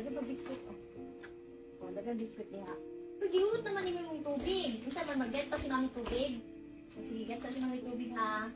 Dagan pa biskuit, oh. Oh, dagan biskuit niya. Pag-iurot naman ni mo yung tubig. Minsan man mag-get pa si mami tubig. O, sige, get sa si mami tubig ha.